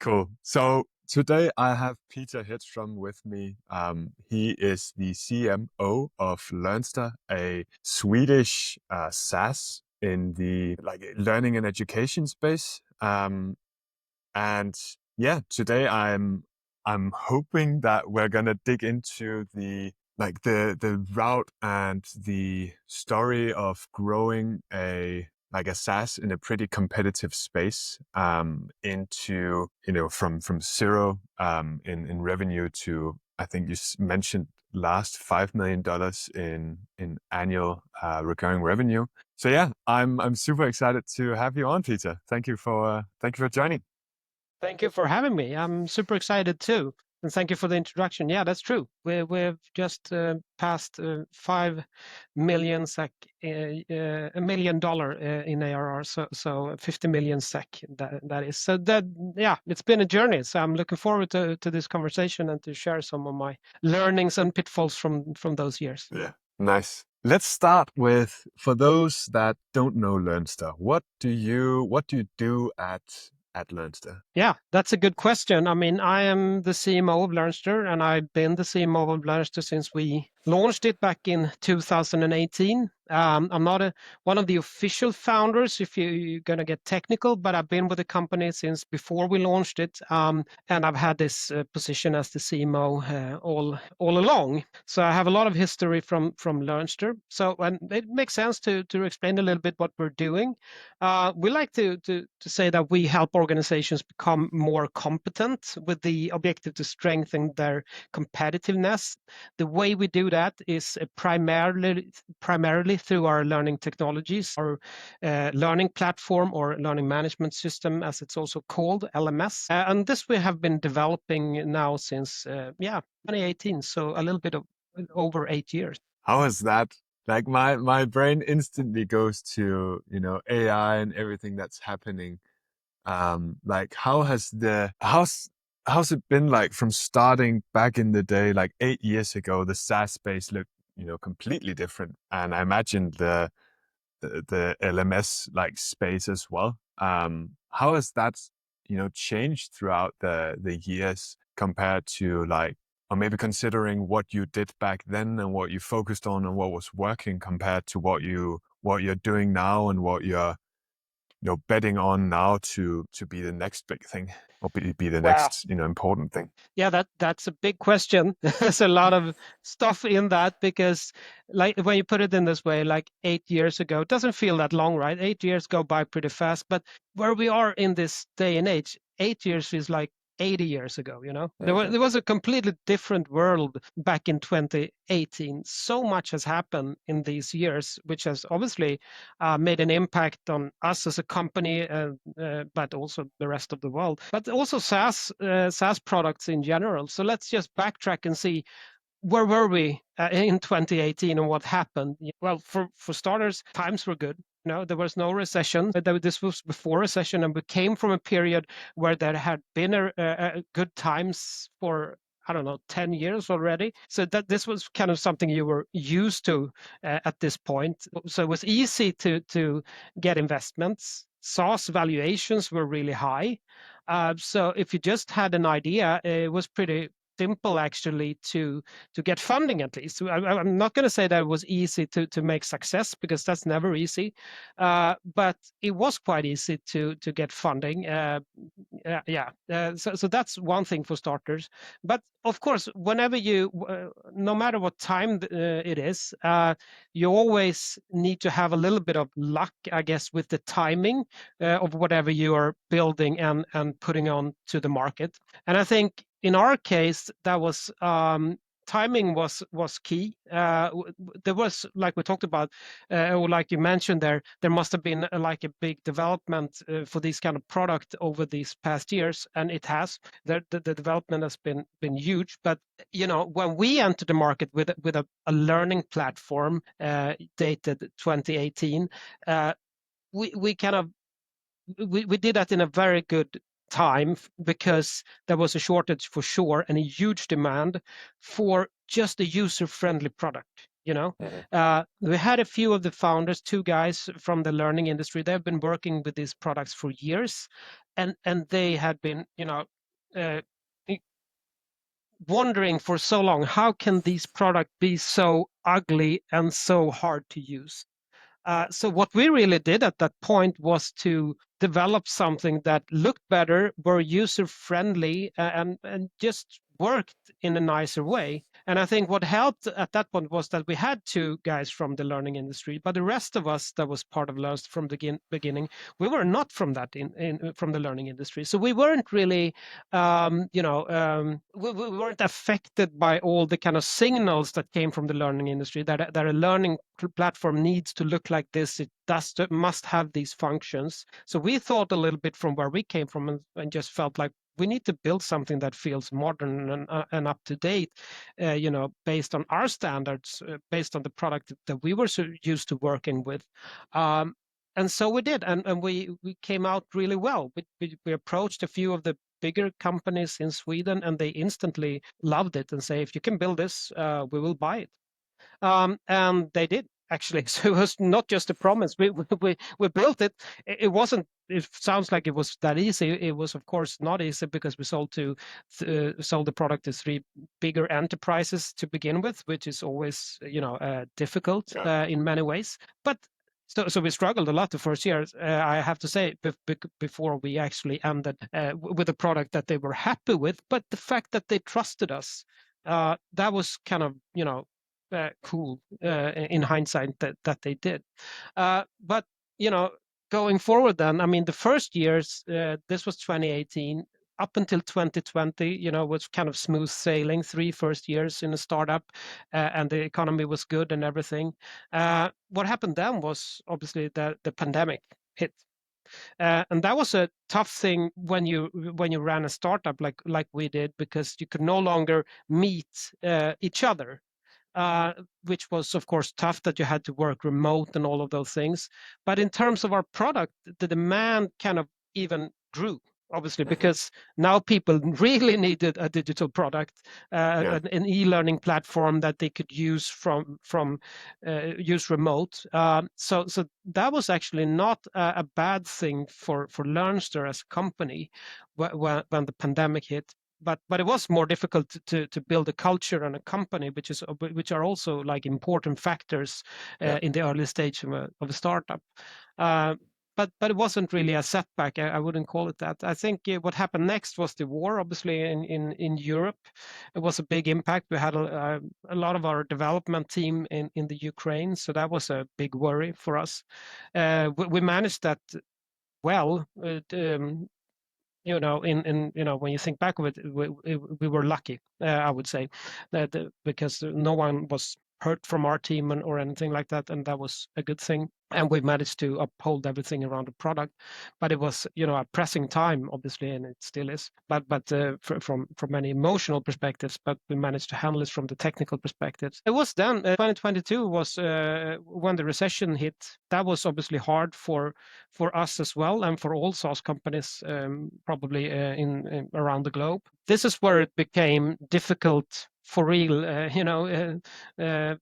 Cool. So today I have Peter Hedström with me. He is the CMO of Learnster, a Swedish SaaS in the learning and education space. And yeah, today I'm hoping that we're gonna dig into the route and the story of growing a SaaS in a pretty competitive space, into from zero in revenue to, I think you mentioned last $5 million in annual recurring revenue. So yeah, I'm super excited to have you on, Peter. Thank you for joining. Thank you for having me. I'm super excited too. And thank you for the introduction. Yeah, that's true. We've just passed 5 million SEK, $1 million in ARR, so 50 million SEK. That is. So that, yeah, it's been a journey. So I'm looking forward to this conversation and to share some of my learnings and pitfalls from those years. Yeah, nice. Let's start with, for those that don't know Learnster, what do you do at Learnster? Yeah, that's a good question. I mean, I am the CMO of Learnster, and I've been the CMO of Learnster since we launched it back in 2018. I'm not one of the official founders, if you're going to get technical, but I've been with the company since before we launched it, and I've had this position as the CMO all along. So I have a lot of history from Learnster. So and it makes sense to explain a little bit what we're doing. We like to say that we help organizations become more competent with the objective to strengthen their competitiveness. The way we do that is primarily through our learning technologies, our learning platform or learning management system, as it's also called, LMS. And this we have been developing now since 2018, so a little bit of over 8 years. How is that? Like my brain instantly goes to, AI and everything that's happening. Like how's it been like from starting back in the day, like 8 years ago? The SaaS space looked, completely different, and I imagine the LMS like space as well. How has that, changed throughout the years compared to or maybe considering what you did back then and what you focused on and what was working compared to what you're doing now and what you're betting on now to be the next big thing, or be the Wow. next important thing. Yeah, that's a big question. There's a lot of stuff in that because, like, when you put it in this way, like 8 years ago, it doesn't feel that long, right? 8 years go by pretty fast. But where we are in this day and age, 8 years is like 80 years ago, you know? There was a completely different world back in 2018. So much has happened in these years, which has obviously made an impact on us as a company, but also the rest of the world. But also SaaS products in general. So let's just backtrack and see where were we in 2018 and what happened. Well, for starters, times were good. There was no recession. This was before recession, and we came from a period where there had been a good times for, I don't know, 10 years already. So that this was kind of something you were used to at this point. So it was easy to get investments. SaaS valuations were really high. So if you just had an idea, it was pretty simple actually to get funding. At least I'm not going to say that it was easy to make success, because that's never easy, but it was quite easy to get funding. So that's one thing for starters. But of course, whenever no matter what time it is, you always need to have a little bit of luck, I guess, with the timing of whatever you are building and putting on to the market. And I think in our case, that was timing was key. There was, like we talked about, or like you mentioned there must have been like a big development for this kind of product over these past years, and it has. The development has been huge. But when we entered the market with a learning platform dated 2018, we kind of we did that in a very good time, because there was a shortage for sure and a huge demand for just a user-friendly product. We had a few of the founders, two guys from the learning industry. They've been working with these products for years, and they had been uh, wondering for so long, how can these products be so ugly and so hard to use? So what we really did at that point was to develop something that looked better, were user friendly, and just worked in a nicer way. And I think what helped at that point was that we had two guys from the learning industry, but the rest of us that was part of Learnster from the beginning, we were not from that from the learning industry. So we weren't really, we weren't affected by all the kind of signals that came from the learning industry that a learning platform needs to look like this. It must have these functions. So we thought a little bit from where we came from, and just felt like we need to build something that feels modern and up to date, based on our standards, based on the product that we were so used to working with. And so we did, and we came out really well. We approached a few of the bigger companies in Sweden, and they instantly loved it and say, if you can build this, we will buy it. And they did actually. So it was not just a promise. We built it. It wasn't. It sounds like it was that easy. It was, of course, not easy, because we sold the product to three bigger enterprises to begin with, which is always difficult in many ways. But so we struggled a lot the first years, I have to say, before we actually ended with a product that they were happy with. But the fact that they trusted us, that was kind of cool in hindsight that they did. But going forward, then, I mean, the first years, this was 2018 up until 2020, was kind of smooth sailing. Three first years in a startup, and the economy was good and everything. What happened then was obviously the pandemic hit. And that was a tough thing when you ran a startup like we did, because you could no longer meet each other, which was, of course, tough, that you had to work remote and all of those things. But in terms of our product, the demand kind of even grew, obviously, because now people really needed a digital product, an e-learning platform that they could use use remote. So that was actually not a bad thing for Learnster as a company when the pandemic hit. But it was more difficult to build a culture and a company, which are also like important factors in the early stage of a startup. Uh, but it wasn't really a setback. I wouldn't call it that. I think what happened next was the war, obviously, in Europe. It was a big impact. We had a lot of our development team in the Ukraine, so that was a big worry for us. We managed that well. When you think back of it, we were lucky, I would say, that because no one was hurt from our team or anything like that, and that was a good thing. And we managed to uphold everything around the product. But it was, a pressing time, obviously, and it still is. But from many emotional perspectives, but we managed to handle it from the technical perspectives. It was then 2022 was when the recession hit. That was obviously hard for us as well, and for all SaaS companies, probably in around the globe. This is where it became difficult for real,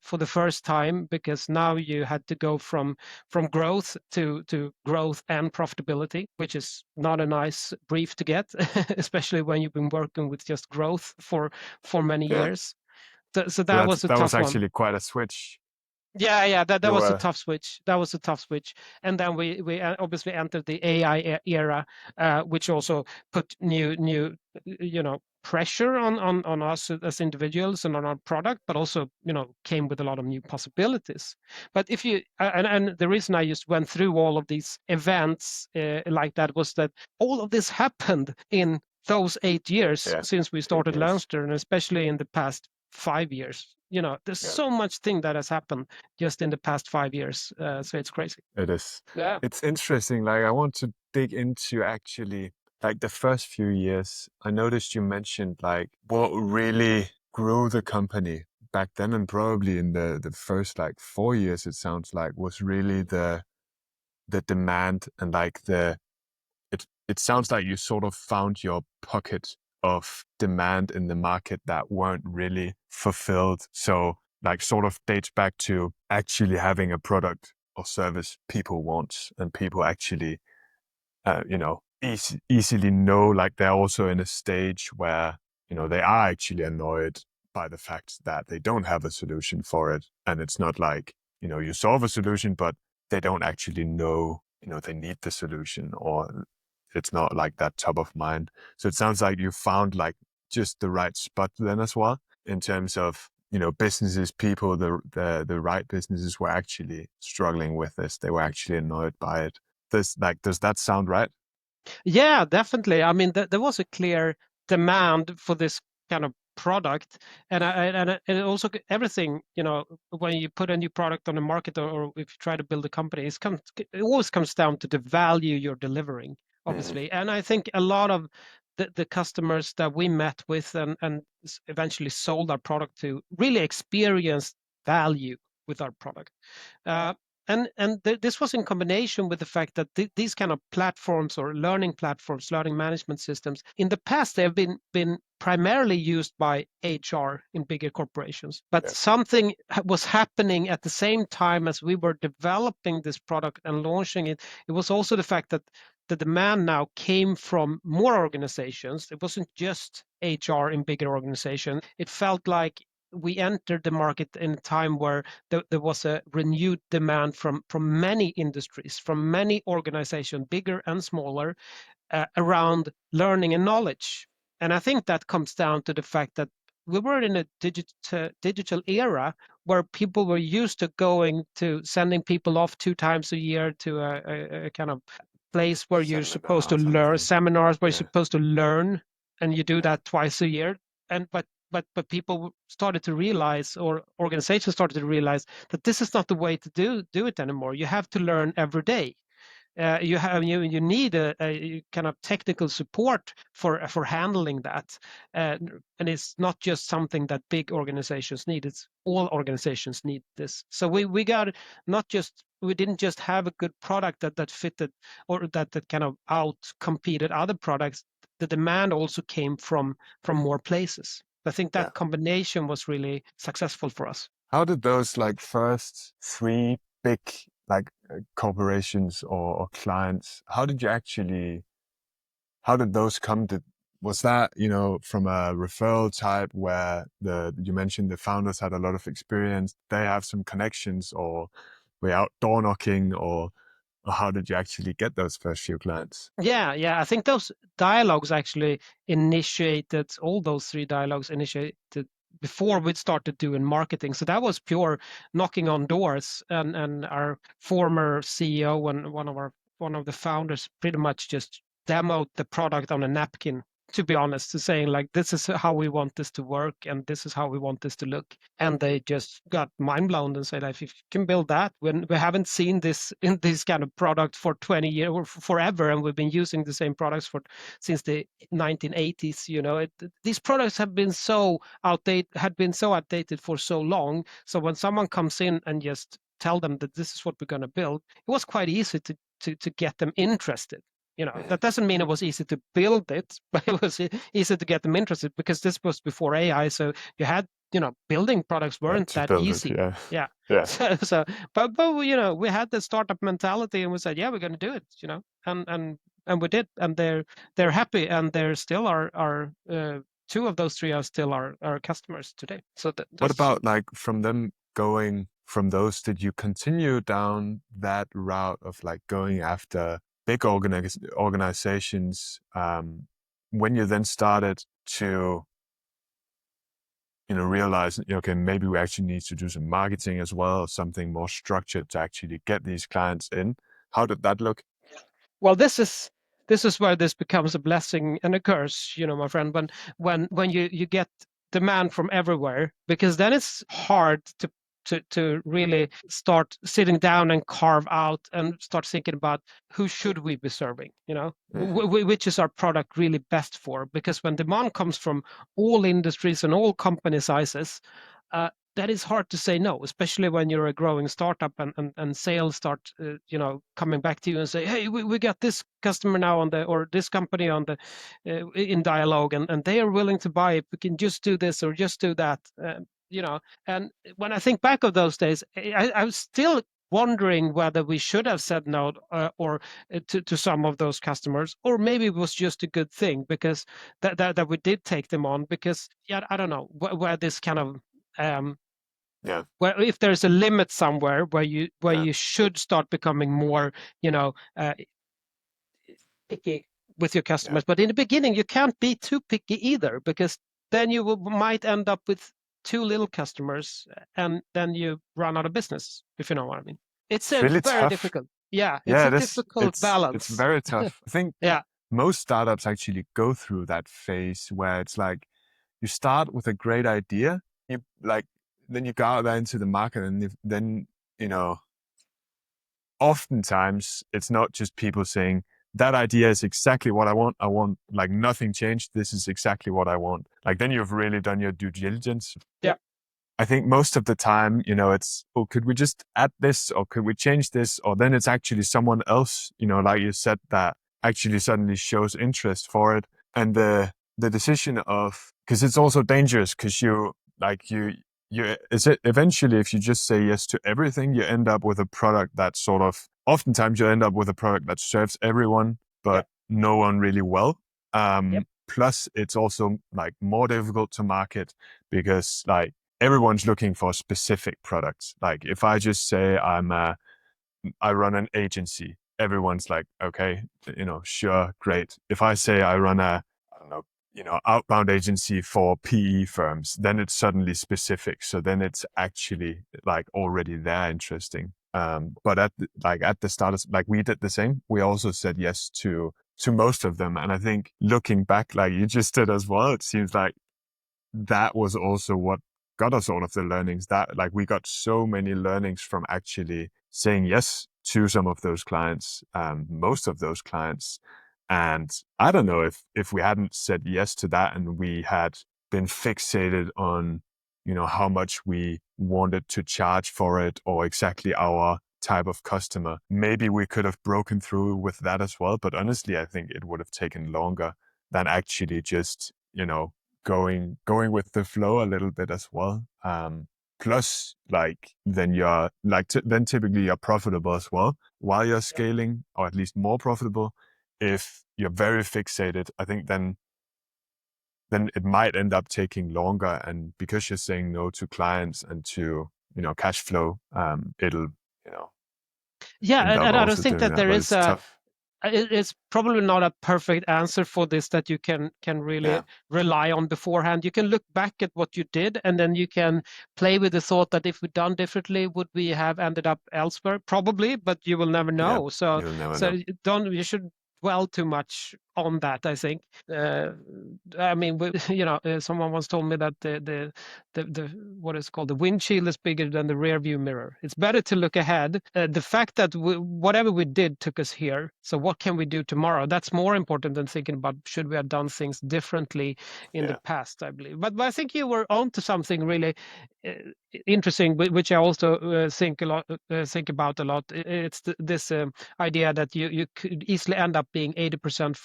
for the first time, because now you had to go from growth to growth and profitability, which is not a nice brief to get, especially when you've been working with just growth for many Yeah. years. So So that was a that was tough one. actually quite a switch. Yeah, that You was a were, tough switch. That was a tough switch. And then we obviously entered the AI era, which also put new pressure on us as individuals and on our product, but also came with a lot of new possibilities. But if you and the reason I just went through all of these events like that was that all of this happened in those 8 years yeah, since we 8 started years. Learnster, and especially in the past 5 years. There's Yeah, so much thing that has happened just in the past 5 years. So it's crazy. it is. Yeah. It's interesting. Like, I want to dig into actually like the first few years. I noticed you mentioned like what really grew the company back then, and probably in the first like 4 years, it sounds like, was really the demand, and like it sounds like you sort of found your pocket of demand in the market that weren't really fulfilled. So like sort of dates back to actually having a product or service people want and people actually, easily know, like they're also in a stage where, they are actually annoyed by the fact that they don't have a solution for it. And it's not like, you solve a solution, but they don't actually know, they need the solution, or it's not like that top of mind. So it sounds like you found like just the right spot then as well, in terms of, businesses, people, the right businesses were actually struggling with this. They were actually annoyed by it. Does that sound right? Yeah, definitely. I mean, there was a clear demand for this kind of product, and also everything. When you put a new product on the market, or if you try to build a company, it always comes down to the value you're delivering, Hmm. obviously. And I think a lot of the customers that we met with and eventually sold our product to really experienced value with our product. Uh, this was in combination with the fact that these kind of platforms or learning platforms, learning management systems, in the past they have been primarily used by HR in bigger corporations. But Yeah. something was happening at the same time as we were developing this product and launching it. It was also the fact that the demand now came from more organizations. It wasn't just HR in bigger organizations. It felt like we entered the market in a time where there was a renewed demand from many industries, from many organizations, bigger and smaller, around learning and knowledge. And I think that comes down to the fact that we were in a digital era where people were used to going to sending people off 2 times a year to a kind of place where you're supposed Seminar to or learn, something. seminars where you're Yeah. supposed to learn, and you do Yeah. that twice a year. And but people started to realize, or organizations started to realize, that this is not the way to do it anymore. You have to learn every day. You need a kind of technical support for handling that, and it's not just something that big organizations need. It's all organizations need this. So we got, not just, we didn't just have a good product that fitted, or that kind of out competed other products. The demand also came from more places. I think Yeah. that combination was really successful for us. How did those like first three big like corporations or clients, how did those come to, was that, from a referral type where you mentioned the founders had a lot of experience, they have some connections, or were you out door knocking, or how did you actually get those first few clients? Yeah. I think those dialogues actually initiated, all those three dialogues initiated before we started doing marketing. So that was pure knocking on doors, and our former CEO and one of the founders pretty much just demoed the product on a napkin. To be honest, to saying like, this is how we want this to work, and this is how we want this to look. And they just got mind blown and said, if you can build that, when we haven't seen this in this kind of product for 20 years or forever, and we've been using the same products for since the 1980s. These products have been so outdated for so long. So when someone comes in and just tell them that this is what we're going to build, it was quite easy to get them interested. That doesn't mean it was easy to build it, but it was easy to get them interested, because this was before AI. So you had, building products Yeah, weren't to that build it. easy. Yeah. Yeah. Yeah. So, but we had the startup mentality, and we said, yeah, we're going to do it. And we did, and they're happy, and they're still our two of those three are still our customers today. So What that's about like from them going from those, did you continue down that route of like going after big organizations, when you then started to, realize, okay, maybe we actually need to do some marketing as well, or something more structured to actually get these clients in? How did that look? Well, this is where this becomes a blessing and a curse, my friend. When you get demand from everywhere, because then it's hard to really start sitting down and carve out and start thinking about, who should we be serving, Hmm. which is our product really best for. Because when demand comes from all industries and all company sizes, that is hard to say no, especially when you're a growing startup, and sales start, coming back to you and say, hey, we got this customer now or this company in dialogue, and they are willing to buy it. We can just do this or just do that. And when I think back of those days, I was still wondering whether we should have said no or to some of those customers, or maybe it was just a good thing because that we did take them on, because I don't know where this kind of Yeah. where, if there's a limit somewhere where Yeah. you should start becoming more, you know, picky with your Yeah. customers. But in the beginning, you can't be too picky either, because then you might end up with too little customers, and then you run out of business, if you know what I mean. It's It's a really very tough. difficult, yeah, it's Yeah, a it is. difficult It's balance. very tough. I think Yeah, most startups actually go through that phase where it's like you start with a great idea, you like, then you go out there into the market, and then you know, oftentimes it's not just people saying that idea is exactly what I want. I want like nothing changed. This is exactly what I want. Like then you've really done your due diligence. yeah, I think most of the time, it's, oh, could we just add this or could we change this? Or then it's actually someone else, like you said, that actually suddenly shows interest for it. And the decision of, because it's also dangerous, because is it eventually, if you just say yes to everything, you end up with a product that sort of, oftentimes you end up with a product that serves everyone, yeah, but no one really well. yep, Plus it's also like more difficult to market, because like everyone's looking for specific products. Like if I just say I run an agency, everyone's like, okay, sure, great. If I say I run I don't know, outbound agency for PE firms, then it's suddenly specific. So then it's actually like already there interesting. But at the start, like we did the same. We also said yes to most of them. And I think looking back, like you just did as well, it seems like that was also what got us all of the learnings, that like we got so many learnings from actually saying yes to some of those clients, most of those clients. And I don't know if we hadn't said yes to that and we had been fixated on, how much we wanted to charge for it or exactly our type of customer, maybe we could have broken through with that as well. But honestly, I think it would have taken longer than actually just, going with the flow a little bit as well. Plus, like then you're like then typically you're profitable as well while you're yep. scaling, or at least more profitable. If you're very fixated, I think then it might end up taking longer, and because you're saying no to clients and to cash flow, it'll Yeah, end up and I don't also think doing that that. there But is it's tough. it's probably not a perfect answer for this that you can really Yeah, rely on beforehand. You can look back at what you did, and then you can play with the thought that if we'd done differently, would we have ended up elsewhere? Probably, but you will never yeah, know. So you'll never so know. you should dwell too much on that, I think. I mean, someone once told me that the what is called the windshield is bigger than the rear view mirror. It's better to look ahead. The fact that whatever we did took us here, so what can we do tomorrow? That's more important than thinking about should we have done things differently in the Yeah, past, I believe. But I think you were on to something really uh, interesting, which I also think about a lot. It's this idea that you could easily end up being 80%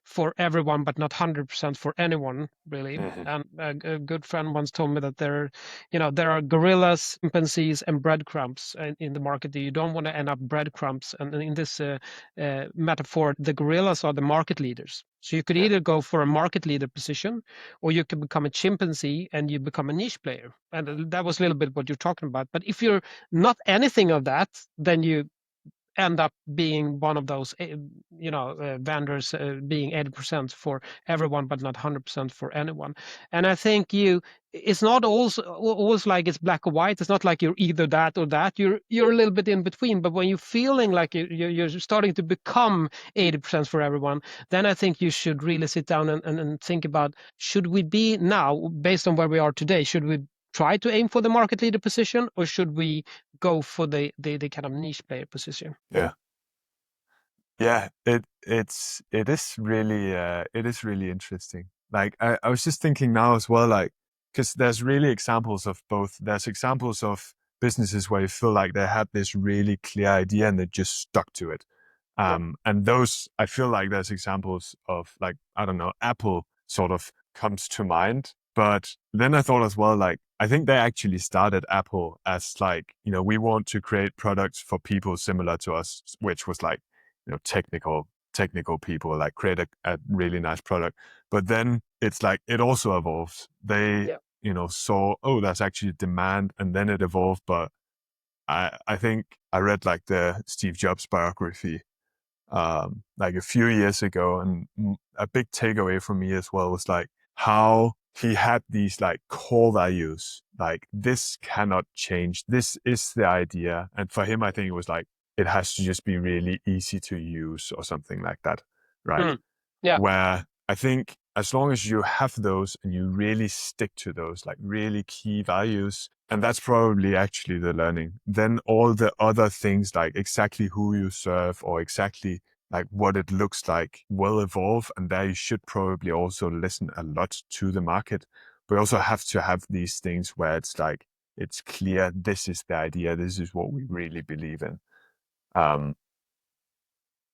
for everyone, but not 100% for anyone, really. hmm, And a good friend once told me that there are gorillas, chimpanzees, and breadcrumbs in the market. You don't want to end up breadcrumbs. And in this metaphor, the gorillas are the market leaders. So you could yeah, either go for a market leader position, or you could become a chimpanzee and you become a niche player. And that was a little bit what you're talking about. But if you're not anything of that, then you end up being one of those vendors being 80% for everyone but not 100% for anyone. And I think it's not always like it's black or white. It's not like you're either that or that. You're a little bit in between. But when you're feeling like you're starting to become 80% for everyone, then I think you should really sit down and think about, should we be now, based on where we are today, should we try to aim for the market leader position, or should we go for the kind of niche player position? yeah. Yeah, it is really interesting. Like I was just thinking now as well, like, because there's really examples of both. There's examples of businesses where you feel like they had this really clear idea and they just stuck to it. Yep. And those, I feel like there's examples of, like, I don't know, Apple sort of comes to mind. But then I thought as well, like I think they actually started Apple as like, we want to create products for people similar to us, which was like, technical people, like create a really nice product. But then it's like it also evolved. They, Yeah. saw, oh, that's actually demand, and then it evolved. But I think I read like the Steve Jobs biography like a few years ago, and a big takeaway for me as well was like how he had these like core values, like this cannot change, this is the idea. And for him, I think it was like it has to just be really easy to use or something like that, right? Mm. Yeah. Where I think as long as you have those and you really stick to those like really key values, and that's probably actually the learning, then all the other things like exactly who you serve or exactly like what it looks like will evolve. And there you should probably also listen a lot to the market. But also have to have these things where it's like, it's clear, this is the idea, this is what we really believe in. Um,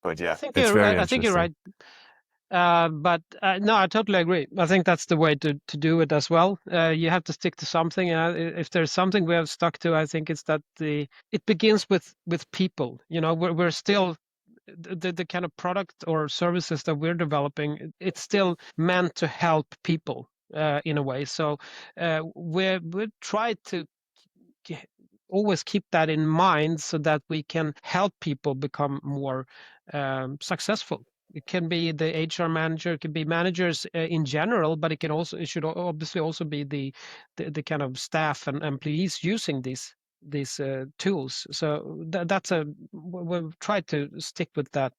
but yeah, it's very I think you're interesting. right. But no, I totally agree. I think that's the way to do it as well. You have to stick to something. If there's something we have stuck to, I think it's that it begins with people. We're still the kind of product or services that we're developing. It's still meant to help people in a way. So we try to ke- always keep that in mind so that we can help people become more successful. It can be the HR manager, it can be managers in general, but it should obviously also be the kind of staff and employees using these tools. So we've tried to stick with that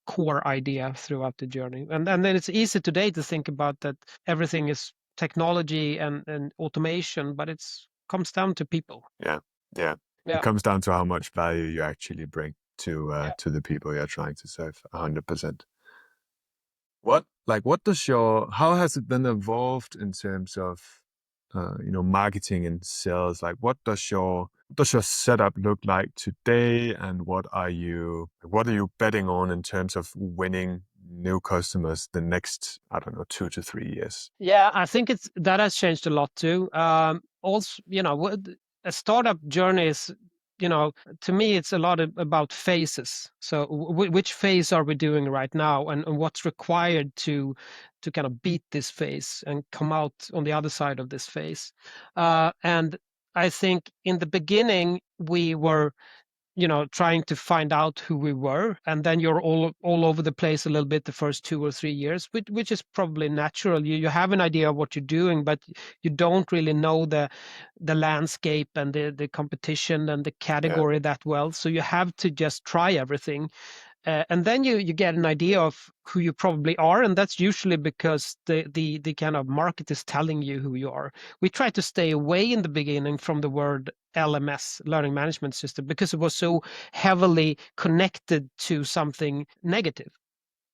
core idea throughout the journey. And then it's easy today to think about that everything is technology and automation, but it's comes down to people. Yeah, yeah. It Yeah. comes down to how much value you actually bring Yeah. to the people you're trying to serve. 100%. What does how has it then evolved in terms of marketing and sales? Like what does your setup look like today, and what are you betting on in terms of winning new customers the next, I don't know, 2 to 3 years? Yeah, I think that has changed a lot too. Also, a startup journey is, to me, it's a lot about phases. So, which phase are we doing right now, and what's required to kind of beat this phase and come out on the other side of this phase? And I think in the beginning we were trying to find out who we were, and then you're all over the place a little bit the first 2 or 3 years, which is probably natural. You have an idea of what you're doing, but you don't really know the landscape and the competition and the Yeah, category that well. So you have to just try everything. And then you get an idea of who you probably are, and that's usually because the kind of market is telling you who you are. We try to stay away in the beginning from the word LMS, learning management system, because it was so heavily connected to something negative.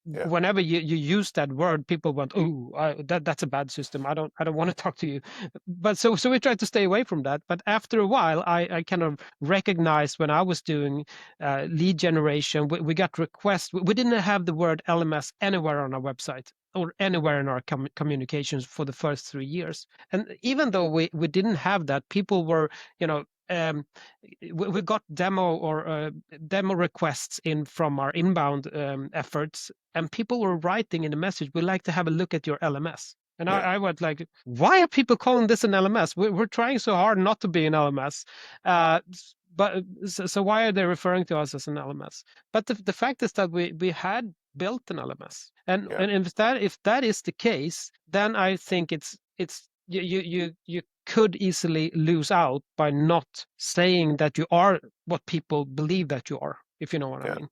yeah, Whenever you use that word, people went, "Oh, that's a bad system. I don't want to talk to you." But so we tried to stay away from that. But after a while, I kind of recognized when I was doing lead generation, we got requests. We didn't have the word LMS anywhere on our website or anywhere in our communications for the first 3 years. And even though we didn't have that, people were, you know. We got demo requests in from our inbound efforts, and people were writing in the message, "We'd like to have a look at your LMS." And yeah, I went like, "Why are people calling this an LMS? We're trying so hard not to be an LMS, but so why are they referring to us as an LMS?" But the fact is that we had built an LMS, and yeah, and if that is the case, then I think it's you could easily lose out by not saying that you are what people believe that you are, if you know what I yeah, mean.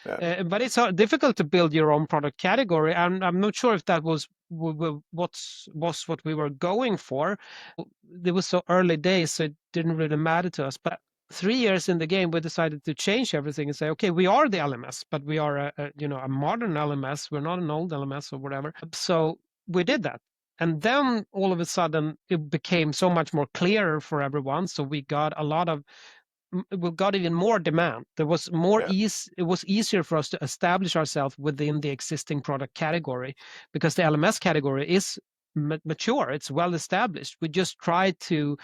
yeah, But it's difficult to build your own product category, and I'm not sure if that was what we were going for. It was so early days, so it didn't really matter to us. But 3 years in the game, we decided to change everything and say, okay, we are the LMS, but we are a modern LMS. We're not an old LMS or whatever. So we did that. And then all of a sudden, it became so much more clearer for everyone. So we got even more demand. There was more yeah, ease. It was easier for us to establish ourselves within the existing product category, because the LMS category is mature, it's well established. We just tried to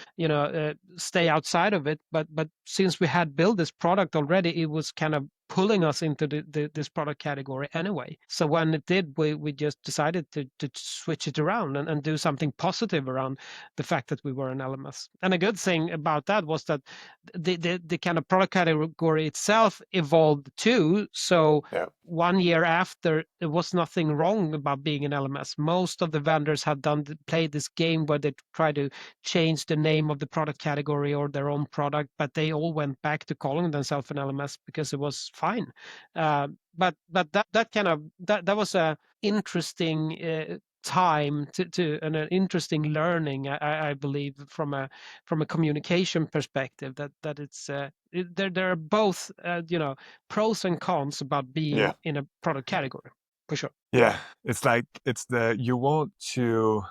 stay outside of it, but since we had built this product already, it was kind of pulling us into this product category anyway. So when it did, we just decided to switch it around and do something positive around the fact that we were an LMS. And a good thing about that was that the kind of product category itself evolved too. So Yeah. 1 year after, there was nothing wrong about being an LMS. Most of the vendors have played this game where they try to change the name of the product category or their own product, but they all went back to calling themselves an LMS because it was fine. But that was a interesting time to and an interesting learning, I believe, from a communication perspective, that there are both pros and cons about being Yeah. in a product category, for sure. Yeah. It's like you want to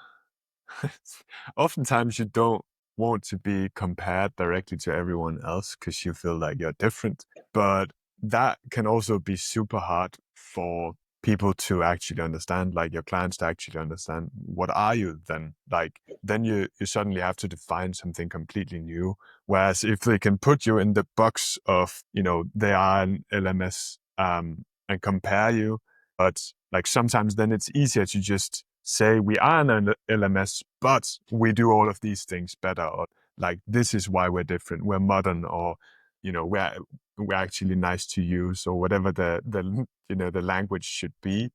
oftentimes you don't want to be compared directly to everyone else because you feel like you're different. But that can also be super hard for people to actually understand, like your clients to actually understand, what are you then? Like then you suddenly have to define something completely new. Whereas if they can put you in the box of, they are an LMS, and compare you, but like sometimes then it's easier to just say we are an LMS, but we do all of these things better, or like this is why we're different. We're modern, or we're actually nice to use, or whatever the language should be.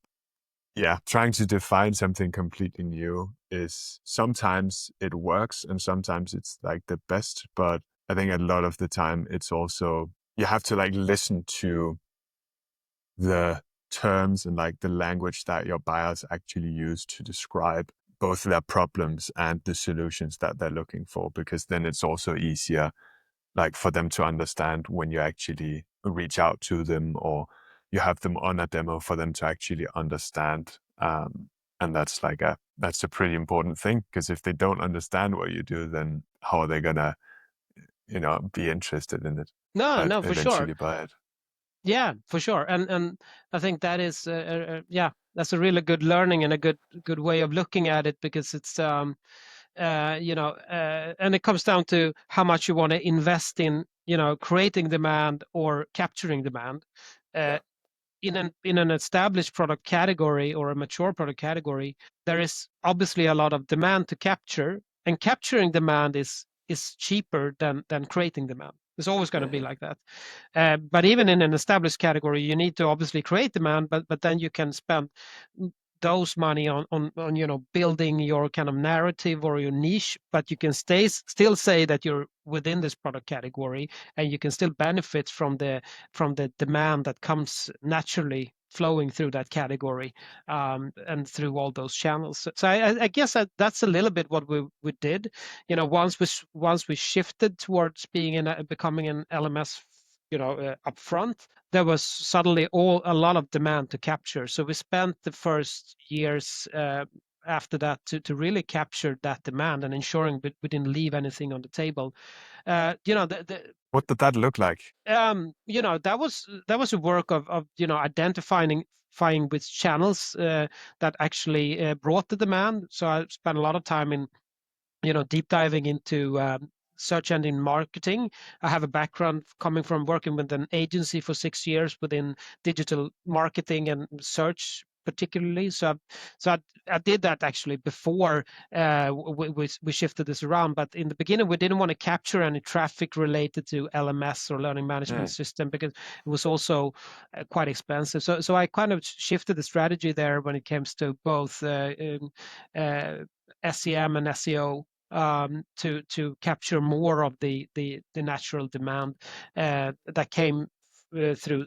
Yeah, trying to define something completely new is sometimes it works and sometimes it's like the best, but I think a lot of the time it's also you have to like listen to the terms and like the language that your buyers actually use to describe both their problems and the solutions that they're looking for, because then it's also easier like for them to understand when you actually reach out to them or you have them on a demo for them to actually understand. And that's a pretty important thing, because if they don't understand what you do, then how are they gonna be interested in it No, and no, for sure. eventually buy it? Yeah, for sure. And I think that is yeah, that's a really good learning and a good way of looking at it, because it's and it comes down to how much you want to invest in creating demand or capturing demand. uh, Yeah. in an established product category or a mature product category, there is obviously a lot of demand to capture, and capturing demand is cheaper than creating demand. It's always going to be Mhm. like that. But even in an established category, you need to obviously create demand, but then you can spend those money on building your kind of narrative or your niche, but you can still say that you're within this product category, and you can still benefit from the demand that comes naturally flowing through that category, and through all those channels. So I guess that's a little bit what we did. Once we shifted towards becoming an LMS, up front, there was suddenly a lot of demand to capture. So we spent the first years after that to really capture that demand and ensuring we didn't leave anything on the table. The What did that look like? that was a work of identifying which channels that actually brought the demand. So I spent a lot of time in deep diving into search engine marketing. I have a background coming from working with an agency for 6 years within digital marketing and search particularly. So I did that actually before we shifted this around. But in the beginning, we didn't want to capture any traffic related to LMS or learning management Mm. system, because it was also quite expensive. So I kind of shifted the strategy there when it comes to both SEM and SEO, to capture more of the natural demand that came through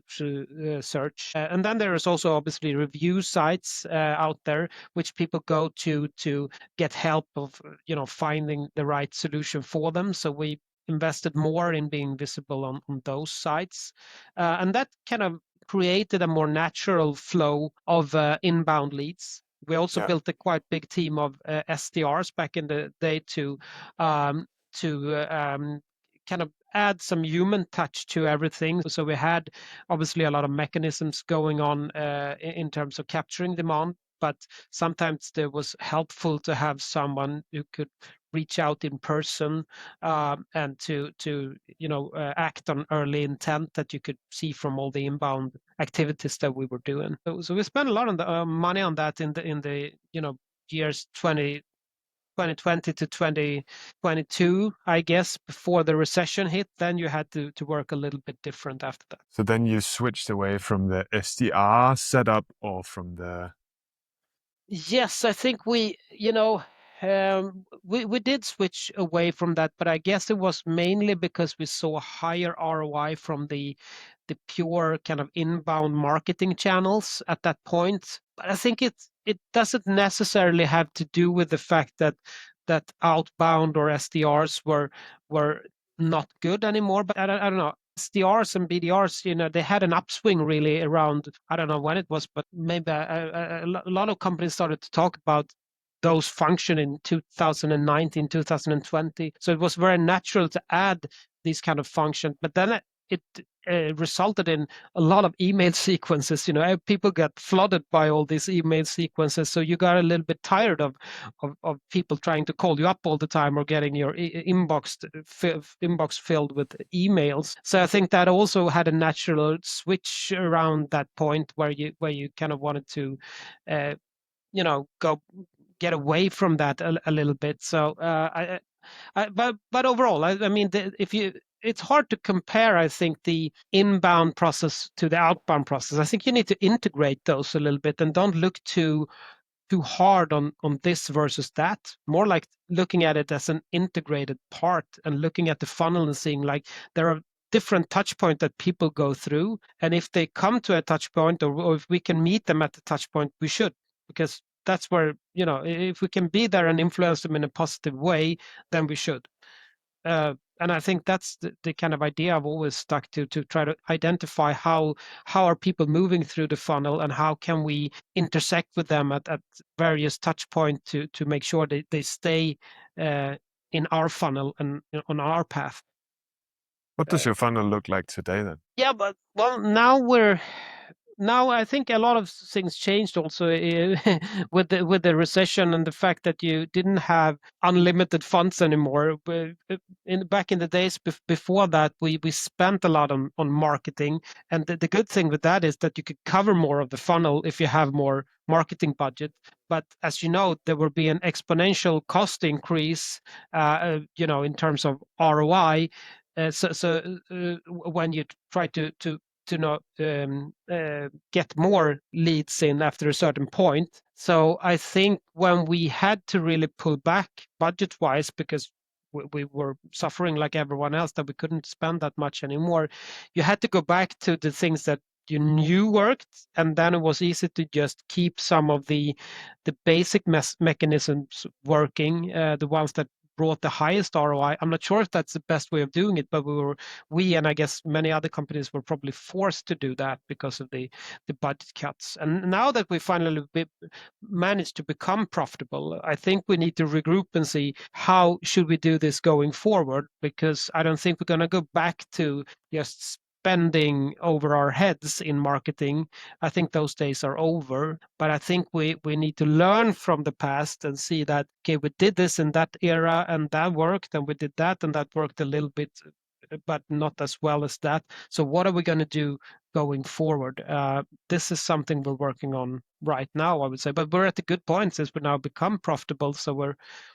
search. And then there is also obviously review sites out there which people go to get help of finding the right solution for them. So we invested more in being visible on those sites, and that kind of created a more natural flow of inbound leads. We also Yeah. built a quite big team of SDRs back in the day um, to kind of add some human touch to everything. So we had obviously a lot of mechanisms going on in terms of capturing demand. but sometimes it was helpful to have someone who could reach out in person, and to act on early intent that you could see from all the inbound activities that we were doing. So we spent a lot of money on that in the years 2020 to 2022, I guess, before the recession hit. Then you had to work a little bit different after that. So then you switched away from the SDR setup or from the... Yes, I think we did switch away from that, but I guess it was mainly because we saw a higher ROI from the pure kind of inbound marketing channels at that point. But I think it doesn't necessarily have to do with the fact that outbound or SDRs were not good anymore. But I don't know. SDRs and BDRs, they had an upswing really around, I don't know when it was, but maybe a lot of companies started to talk about those function in 2019, 2020. So it was very natural to add these kind of function. But then it resulted in a lot of email sequences. People got flooded by all these email sequences, so you got a little bit tired of people trying to call you up all the time or getting your inbox filled with emails. So I think that also had a natural switch around that point where you kind of wanted to go get away from that a little bit. So but overall, I mean, it's hard to compare, I think, the inbound process to the outbound process. I think you need to integrate those a little bit and don't look too hard on this versus that. More like looking at it as an integrated part and looking at the funnel and seeing like there are different touch points that people go through, and if they come to a touch point, or if we can meet them at the touch point, we should, because that's where, if we can be there and influence them in a positive way, then we should. And I think that's the kind of idea I've always stuck to try to identify how are people moving through the funnel, and how can we intersect with them at various touch points to make sure they stay in our funnel and on our path. What does your funnel look like today then? Yeah, but well, now I think a lot of things changed also with the recession and the fact that you didn't have unlimited funds anymore. Back in the days before that, we spent a lot on marketing, and the good thing with that is that you could cover more of the funnel if you have more marketing budget. But as you know, there will be an exponential cost increase, in terms of ROI. When you try to not get more leads in after a certain point. So I think when we had to really pull back budget wise, because we were suffering like everyone else, that we couldn't spend that much anymore, you had to go back to the things that you knew worked, and then it was easy to just keep some of the basic mechanisms working, the ones that brought the highest ROI. I'm not sure if that's the best way of doing it, but we and I guess many other companies were probably forced to do that because of the budget cuts. And now that we finally managed to become profitable, I think we need to regroup and see how should we do this going forward, because I don't think we're going to go back to just spending over our heads in marketing. I think those days are over, but I think we need to learn from the past and see that, okay, we did this in that era and that worked, and we did that and that worked a little bit, but not as well as that. So what are we going to do going forward? This is something we're working on right now, I would say, but we're at a good point since we now become profitable. So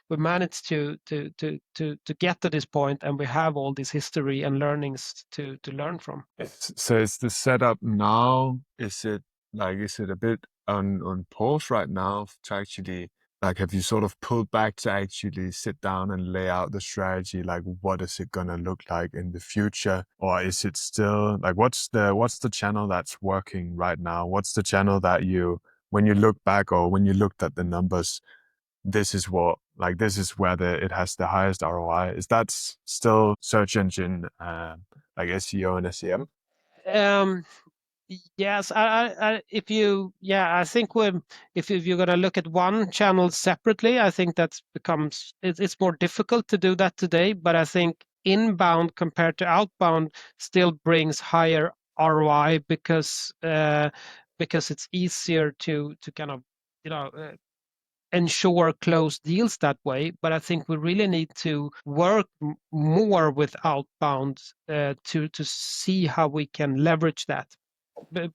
we managed to get to this point, and we have all this history and learnings to learn from. So is the setup now, is it a bit on pause right now to actually, like, have you sort of pulled back to actually sit down and lay out the strategy? Like, what is it gonna look like in the future? Or is it still like, what's the channel that's working right now? What's the channel that when you look back, or when you looked at the numbers, this is where it has the highest ROI? Is that still search engine, like SEO and SEM? Um, Yes, I think if you're going to look at one channel separately, I think it's more difficult to do that today. But I think inbound compared to outbound still brings higher ROI, because it's easier to kind of you know, ensure close deals that way. But I think we really need to work more with outbound to see how we can leverage that.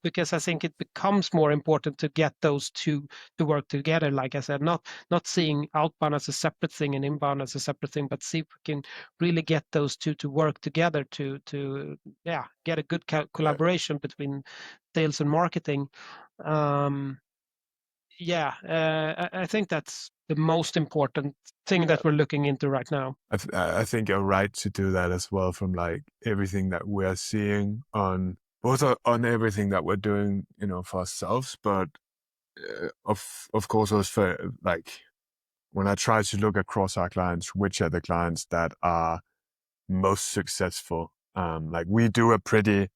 Because I think it becomes more important to get those two to work together. Like I said, not seeing outbound as a separate thing and inbound as a separate thing, but see if we can really get those two to work together to get a good collaboration between sales and marketing. Um, I think that's the most important thing that we're looking into right now. I think you're right to do that as well. From like everything that we're seeing on both on everything that we're doing, for ourselves, but of course also for like when I try to look across our clients, which are the clients that are most successful. Like we do a pretty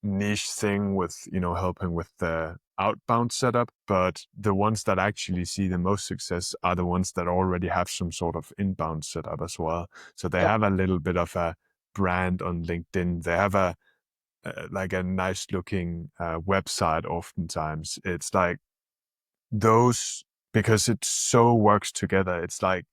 niche thing with, helping with the outbound setup, but the ones that actually see the most success are the ones that already have some sort of inbound setup as well. So they Yeah. have a little bit of a brand on LinkedIn. They have a like a nice looking website. Oftentimes it's like those, because it so works together. It's like,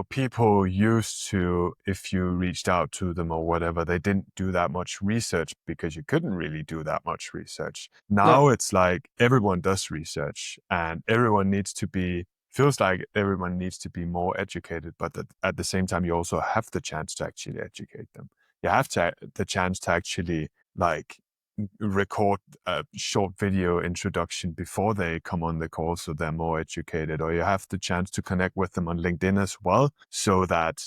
people used to, if you reached out to them or whatever, they didn't do that much research because you couldn't really do that much research. Yeah. Now it's like everyone does research and feels like everyone needs to be more educated, but at the same time, you also have the chance to actually educate them. You have the chance to actually like record a short video introduction before they come on the call so they're more educated, or you have the chance to connect with them on LinkedIn as well so that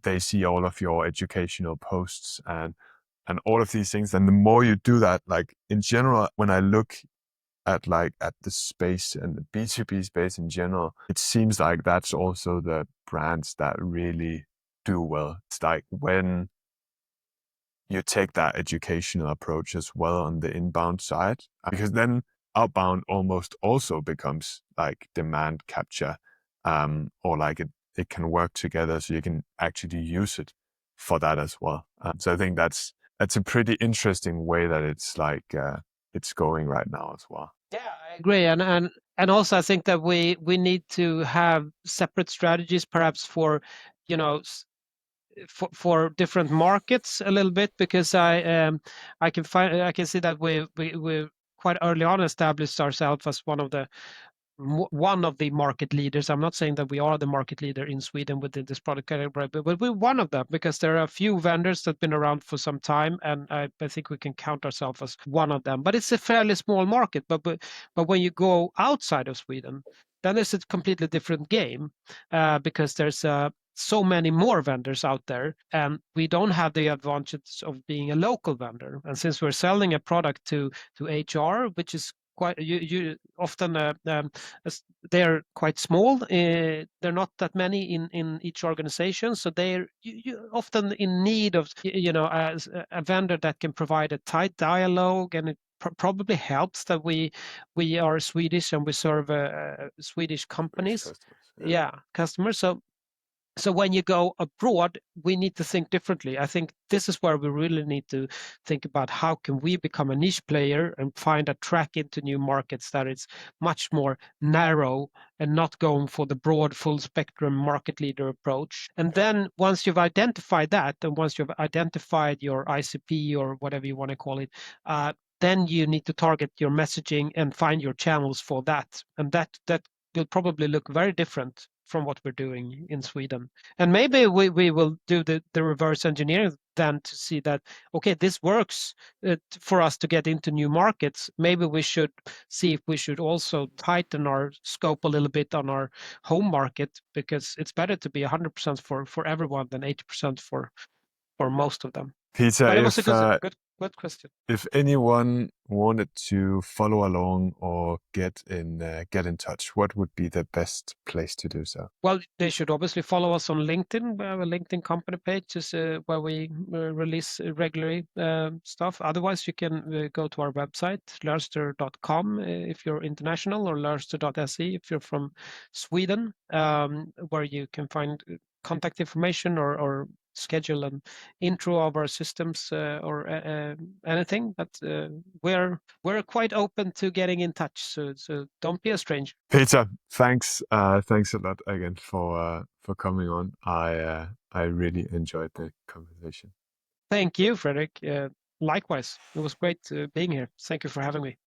they see all of your educational posts and all of these things. And the more you do that, like in general, when I look at the space and the B2B space in general, it seems like that's also the brands that really do well. It's like when you take that educational approach as well on the inbound side, because then outbound almost also becomes like demand capture, or like it can work together so you can actually use it for that as well. So I think that's a pretty interesting way that it's going right now as well. Yeah, I agree, and also I think that we need to have separate strategies, perhaps for you know for different markets a little bit, because I can see that we quite early on established ourselves as one of the market leaders. I'm not saying that we are the market leader in Sweden within this product category, but we're one of them, because there are a few vendors that have been around for some time, and I think we can count ourselves as one of them. But it's a fairly small market. But when you go outside of Sweden, then it's a completely different game, because there's so many more vendors out there, and we don't have the advantage of being a local vendor. And since we're selling a product to HR, which is quite you often they're quite small. They're not that many in each organization, so they're you often in need of as a vendor that can provide a tight dialogue, and it probably helps that we are Swedish and we serve Swedish Swedish companies, customers, yeah. yeah, customers. So when you go abroad, we need to think differently. I think this is where we really need to think about how can we become a niche player and find a track into new markets that is much more narrow and not going for the broad full spectrum market leader approach. And then once you've identified that, and once you've identified your ICP or whatever you want to call it, then you need to target your messaging and find your channels for that. And that will probably look very different from what we're doing in Sweden. And maybe we will do the reverse engineering then to see that, okay, this works for us to get into new markets. Maybe we should see if we should also tighten our scope a little bit on our home market, because it's better to be 100% for everyone than 80% for most of them. Peter, But it was a good question. if anyone wanted to follow along or get in touch, what would be the best place to do so? Well, they should obviously follow us on LinkedIn. We have a LinkedIn company page where we release regularly stuff. Otherwise, you can go to our website, learnster.com, if you're international, or learnster.se if you're from Sweden, where you can find contact information or schedule an intro of our systems or anything, but we're quite open to getting in touch. So don't be a stranger. Peter, thanks thanks a lot again for coming on. I really enjoyed the conversation. Thank you, Frederick. Likewise, it was great being here. Thank you for having me.